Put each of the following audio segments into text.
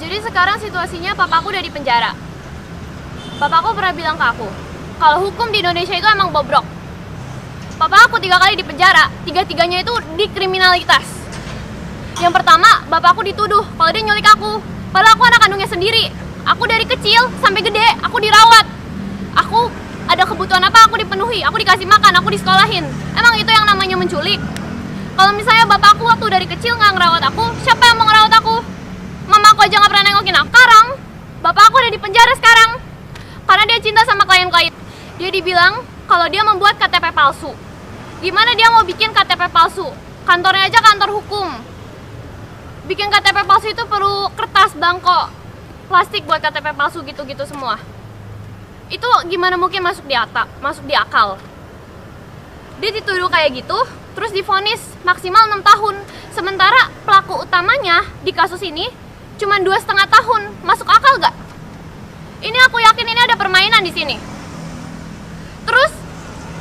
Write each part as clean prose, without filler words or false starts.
Jadi sekarang situasinya papaku udah di penjara. Papaku pernah bilang ke aku, kalau hukum di Indonesia itu emang bobrok. Papa aku 3 kali di penjara, 3-tiganya itu di kriminalitas. Yang pertama, bapakku dituduh kalau dia nyulik aku. Padahal aku anak kandungnya sendiri. Aku dari kecil sampai gede, aku dirawat. Aku ada kebutuhan apa, aku dipenuhi. Aku dikasih makan, aku disekolahin. Emang itu yang namanya menculik? Kalau misalnya bapakku waktu dari kecil nggak ngerawat aku, siapa yang mau ngerawat aku? Mama aku aja nggak pernah nengokin aku. Sekarang, bapak aku ada di penjara sekarang. Karena dia cinta sama klien-klien. Dia dibilang kalau dia membuat KTP palsu. Gimana dia mau bikin KTP palsu? Kantornya aja kantor hukum. Bikin KTP palsu itu perlu kertas, bangko, plastik buat KTP palsu gitu-gitu semua. Itu gimana mungkin masuk di akal? Dia dituduh kayak gitu, terus divonis maksimal 6 tahun. Sementara pelaku utamanya di kasus ini cuma 2,5 tahun. Masuk akal gak? Ini aku yakin ini ada permainan di sini. Terus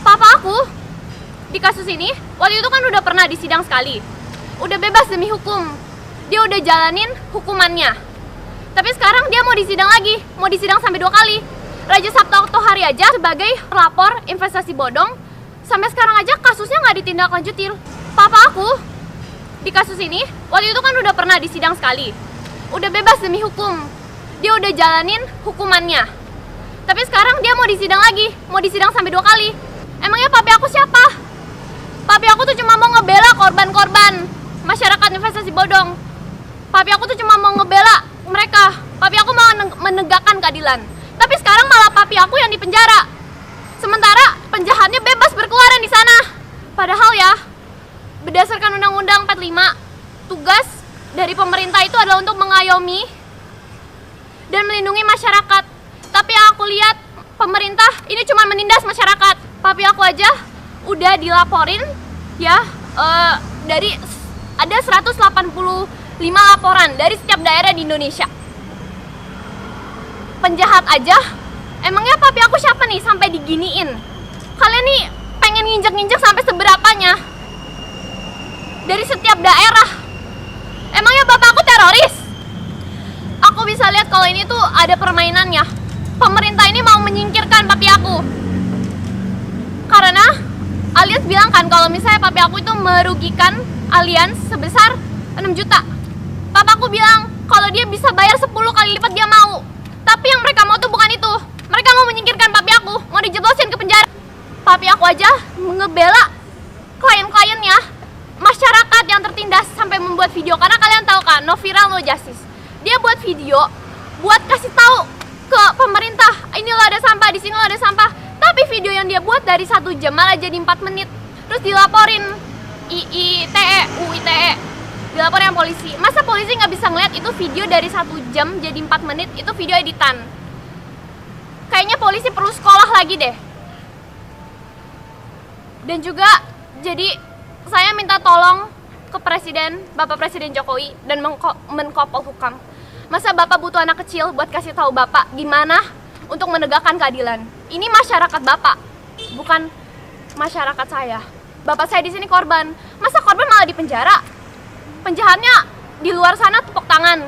papa aku di kasus ini waktu itu kan udah pernah disidang sekali, udah bebas demi hukum, dia udah jalanin hukumannya. Tapi sekarang dia mau disidang lagi, mau disidang sampai 2 kali. Raja Sabta Oktohari aja sebagai pelapor investasi bodong, sampai sekarang aja kasusnya nggak ditindaklanjutin. Papa aku di kasus ini waktu itu kan udah pernah disidang sekali, udah bebas demi hukum, dia udah jalanin hukumannya. Tapi sekarang dia mau disidang lagi, mau disidang sampai 2 kali. Emangnya papi aku siapa? Papi aku tuh cuma mau ngebela korban-korban masyarakat investasi bodong. Papi aku tuh cuma mau ngebela mereka. Papi aku mau menegakkan keadilan. Tapi sekarang malah papi aku yang dipenjara. Sementara penjahatnya bebas berkeluaran di sana. Padahal ya, berdasarkan Undang-Undang 45, tugas dari pemerintah itu adalah untuk mengayomi dan melindungi masyarakat. Tapi yang aku lihat, pemerintah ini cuma menindas masyarakat. Papi aku aja udah dilaporin ya, dari ada 185 laporan dari setiap daerah di Indonesia. Penjahat aja, emangnya papi aku siapa nih sampai diginiin? Kalian nih pengen nginjek-nginjek sampai seberapanya? Dari setiap daerah. Emangnya bapak aku teroris? Aku bisa lihat kalau ini tuh ada permainannya. Pemerintah ini mau menyingkirkan papi aku. Karena Alias bilang kan kalau misalnya papi aku itu merugikan Allianz sebesar 6 juta. Papaku bilang kalau dia bisa bayar 10 kali lipat dia mau. Tapi yang mereka mau tuh bukan itu. Mereka mau menyingkirkan papi aku, mau dijeblosin ke penjara. Papi aku aja ngebela klien-kliennya, masyarakat yang tertindas, sampai membuat video. Karena kalian tahu kan, no viral no justice. Dia buat video buat kasih tahu ke pemerintah, ini lo ada sampah, di sini lo ada sampah. Tapi video yang dia buat dari 1 jam malah jadi 4 menit. Terus dilaporin UITE, dilaporin sama polisi. Masa polisi nggak bisa ngeliat itu video dari 1 jam jadi 4 menit, itu video editan? Kayaknya polisi perlu sekolah lagi deh. Dan juga jadi saya minta tolong ke Presiden, Bapak Presiden Jokowi dan Menko Polhukam. Masa Bapak butuh anak kecil buat kasih tahu Bapak gimana untuk menegakkan keadilan? Ini masyarakat Bapak, bukan masyarakat saya. Bapak saya di sini korban. Masa korban malah di penjara? Penjahatnya di luar sana tepuk tangan.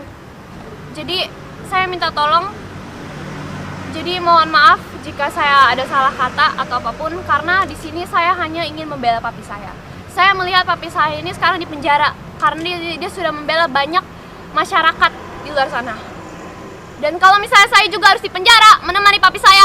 Jadi saya minta tolong. Jadi mohon maaf jika saya ada salah kata atau apapun, karena di sini saya hanya ingin membela papi saya. Saya melihat papi saya ini sekarang di penjara karena dia sudah membela banyak masyarakat di luar sana. Dan kalau misalnya saya juga harus di penjara menemani papi saya